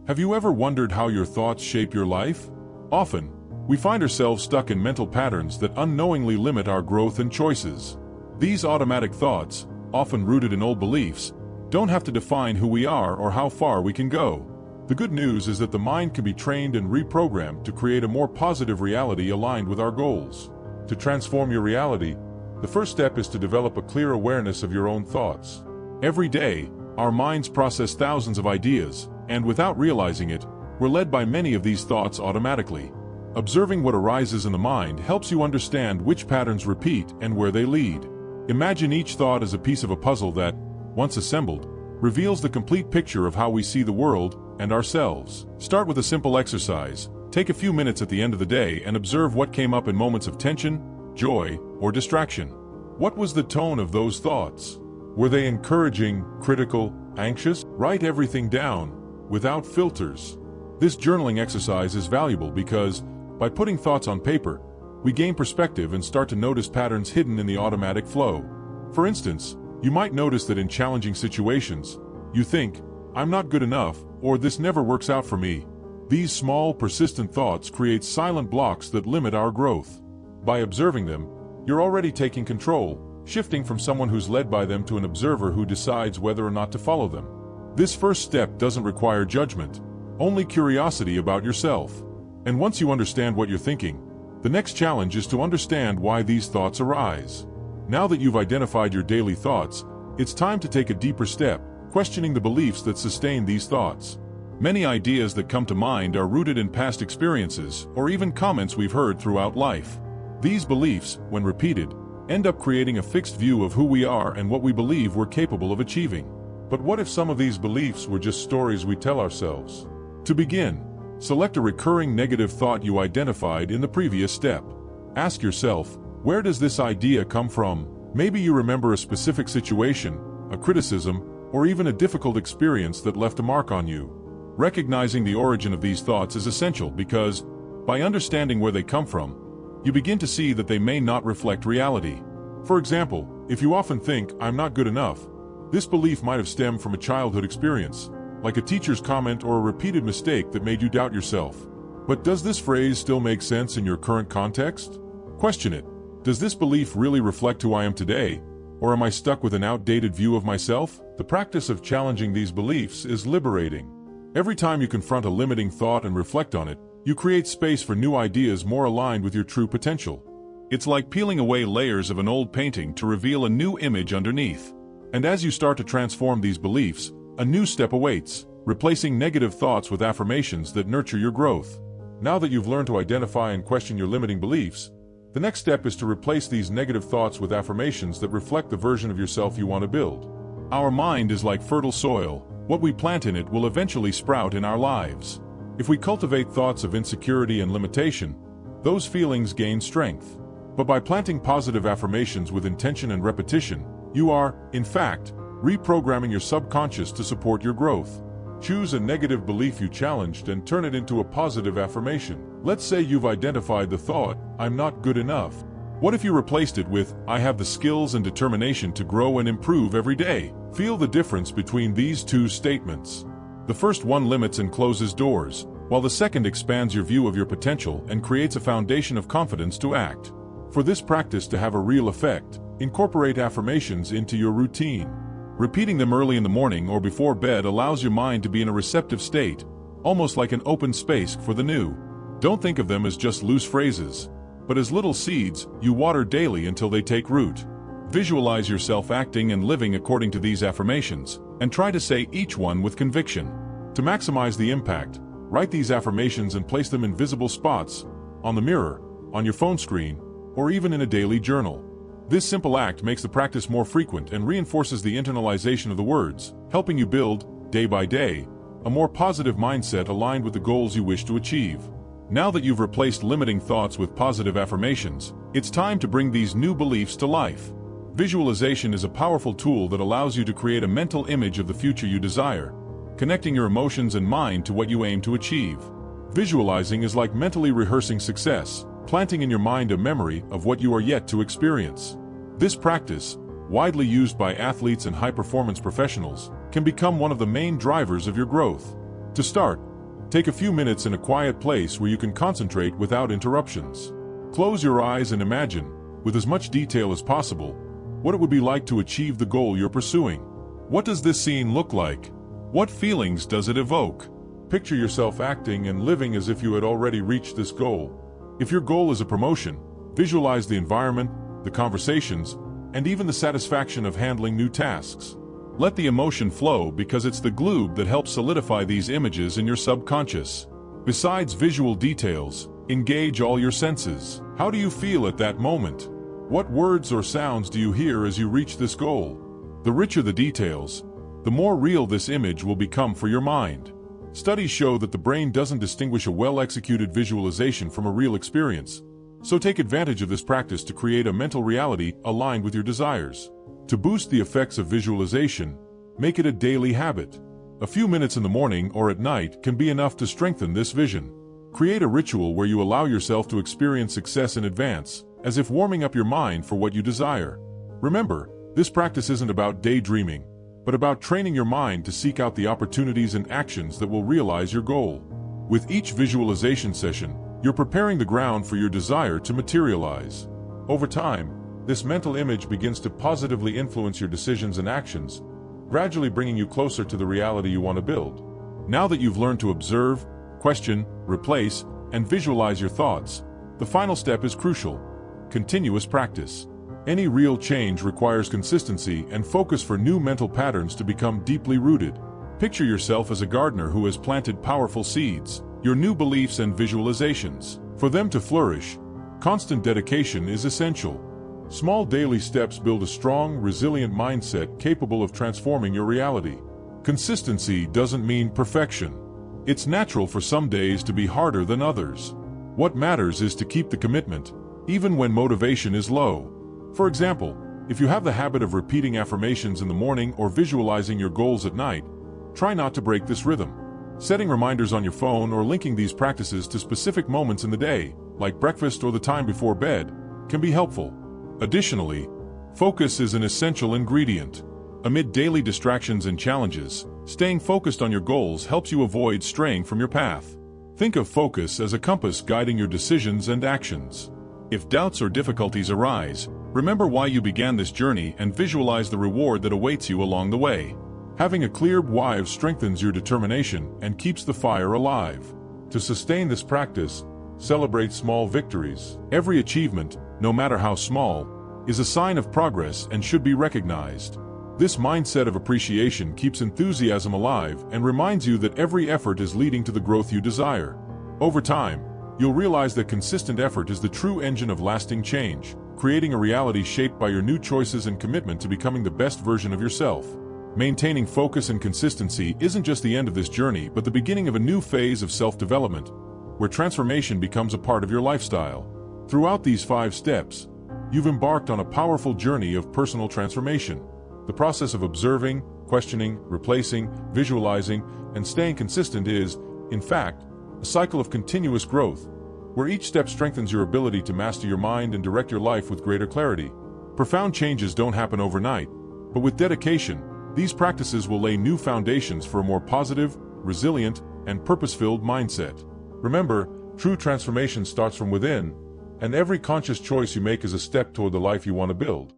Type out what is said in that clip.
Have you ever wondered how your thoughts shape your life? Often, we find ourselves stuck in mental patterns that unknowingly limit our growth and choices. These automatic thoughts, often rooted in old beliefs, don't have to define who we are or how far we can go. The good news is that the mind can be trained and reprogrammed to create a more positive reality aligned with our goals. To transform your reality, the first step is to develop a clear awareness of your own thoughts. Every day, our minds process thousands of ideas, and without realizing it, we're led by many of these thoughts automatically. Observing what arises in the mind helps you understand which patterns repeat and where they lead. Imagine each thought as a piece of a puzzle that, once assembled, reveals the complete picture of how we see the world and ourselves. Start with a simple exercise. Take a few minutes at the end of the day and observe what came up in moments of tension, joy, or distraction. What was the tone of those thoughts? Were they encouraging, critical, anxious? Write everything down, without filters. This journaling exercise is valuable because, by putting thoughts on paper, we gain perspective and start to notice patterns hidden in the automatic flow. For instance, you might notice that in challenging situations, you think, "I'm not good enough," or "this never works out for me." These small, persistent thoughts create silent blocks that limit our growth. By observing them, you're already taking control, shifting from someone who's led by them to an observer who decides whether or not to follow them. This first step doesn't require judgment, only curiosity about yourself. And once you understand what you're thinking, the next challenge is to understand why these thoughts arise. Now that you've identified your daily thoughts, it's time to take a deeper step, questioning the beliefs that sustain these thoughts. Many ideas that come to mind are rooted in past experiences or even comments we've heard throughout life. These beliefs, when repeated, end up creating a fixed view of who we are and what we believe we're capable of achieving. But what if some of these beliefs were just stories we tell ourselves? To begin, select a recurring negative thought you identified in the previous step. Ask yourself, where does this idea come from? Maybe you remember a specific situation, a criticism, or even a difficult experience that left a mark on you. Recognizing the origin of these thoughts is essential because, by understanding where they come from, you begin to see that they may not reflect reality. For example, if you often think, "I'm not good enough," this belief might have stemmed from a childhood experience, like a teacher's comment or a repeated mistake that made you doubt yourself. But does this phrase still make sense in your current context? Question it. Does this belief really reflect who I am today, or am I stuck with an outdated view of myself? The practice of challenging these beliefs is liberating. Every time you confront a limiting thought and reflect on it, you create space for new ideas more aligned with your true potential. It's like peeling away layers of an old painting to reveal a new image underneath. And as you start to transform these beliefs, a new step awaits, replacing negative thoughts with affirmations that nurture your growth. Now that you've learned to identify and question your limiting beliefs, the next step is to replace these negative thoughts with affirmations that reflect the version of yourself you want to build. Our mind is like fertile soil. What we plant in it will eventually sprout in our lives. If we cultivate thoughts of insecurity and limitation, those feelings gain strength. But by planting positive affirmations with intention and repetition, you are, in fact, reprogramming your subconscious to support your growth. Choose a negative belief you challenged and turn it into a positive affirmation. Let's say you've identified the thought, "I'm not good enough." What if you replaced it with, "I have the skills and determination to grow and improve every day"? Feel the difference between these two statements. The first one limits and closes doors, while the second expands your view of your potential and creates a foundation of confidence to act. For this practice to have a real effect, incorporate affirmations into your routine. Repeating them early in the morning or before bed allows your mind to be in a receptive state, almost like an open space for the new. Don't think of them as just loose phrases, but as little seeds you water daily until they take root. Visualize yourself acting and living according to these affirmations, and try to say each one with conviction. To maximize the impact, write these affirmations and place them in visible spots, on the mirror, on your phone screen, or even in a daily journal. This simple act makes the practice more frequent and reinforces the internalization of the words, helping you build, day by day, a more positive mindset aligned with the goals you wish to achieve. Now that you've replaced limiting thoughts with positive affirmations, it's time to bring these new beliefs to life. Visualization is a powerful tool that allows you to create a mental image of the future you desire, connecting your emotions and mind to what you aim to achieve. Visualizing is like mentally rehearsing success, planting in your mind a memory of what you are yet to experience. This practice, widely used by athletes and high-performance professionals, can become one of the main drivers of your growth. To start, Take a few minutes in a quiet place where you can concentrate without interruptions. Close your eyes and imagine, with as much detail as possible, what it would be like to achieve the goal you're pursuing. What does this scene look like? What feelings does it evoke? Picture yourself acting and living as if you had already reached this goal. If your goal is a promotion, visualize the environment, the conversations, and even the satisfaction of handling new tasks. Let the emotion flow because it's the glue that helps solidify these images in your subconscious. Besides visual details, engage all your senses. How do you feel at that moment? What words or sounds do you hear as you reach this goal? The richer the details, the more real this image will become for your mind. Studies show that the brain doesn't distinguish a well-executed visualization from a real experience. So take advantage of this practice to create a mental reality aligned with your desires. To boost the effects of visualization, make it a daily habit. A few minutes in the morning or at night can be enough to strengthen this vision. Create a ritual where you allow yourself to experience success in advance, as if warming up your mind for what you desire. Remember, this practice isn't about daydreaming, but about training your mind to seek out the opportunities and actions that will realize your goal. With each visualization session, you're preparing the ground for your desire to materialize. Over time, this mental image begins to positively influence your decisions and actions, gradually bringing you closer to the reality you want to build. Now that you've learned to observe, question, replace, and visualize your thoughts, the final step is crucial: continuous practice. Any real change requires consistency and focus for new mental patterns to become deeply rooted. Picture yourself as a gardener who has planted powerful seeds, your new beliefs and visualizations. For them to flourish, constant dedication is essential. Small daily steps build a strong, resilient mindset capable of transforming your reality. Consistency doesn't mean perfection. It's natural for some days to be harder than others. What matters is to keep the commitment, even when motivation is low. For example, if you have the habit of repeating affirmations in the morning or visualizing your goals at night, try not to break this rhythm. Setting reminders on your phone or linking these practices to specific moments in the day, like breakfast or the time before bed, can be helpful. Additionally, focus is an essential ingredient. Amid daily distractions and challenges, staying focused on your goals helps you avoid straying from your path. Think of focus as a compass guiding your decisions and actions. If doubts or difficulties arise, remember why you began this journey and visualize the reward that awaits you along the way. Having a clear why strengthens your determination and keeps the fire alive. To sustain this practice, celebrate small victories. Every achievement, no matter how small, is a sign of progress and should be recognized. This mindset of appreciation keeps enthusiasm alive and reminds you that every effort is leading to the growth you desire. Over time, you'll realize that consistent effort is the true engine of lasting change, creating a reality shaped by your new choices and commitment to becoming the best version of yourself. Maintaining focus and consistency isn't just the end of this journey, but the beginning of a new phase of self-development, where transformation becomes a part of your lifestyle. Throughout these 5 steps, you've embarked on a powerful journey of personal transformation. The process of observing, questioning, replacing, visualizing, and staying consistent is, in fact, a cycle of continuous growth, where each step strengthens your ability to master your mind and direct your life with greater clarity. Profound changes don't happen overnight, but with dedication, these practices will lay new foundations for a more positive, resilient, and purpose-filled mindset. Remember, true transformation starts from within, and every conscious choice you make is a step toward the life you want to build.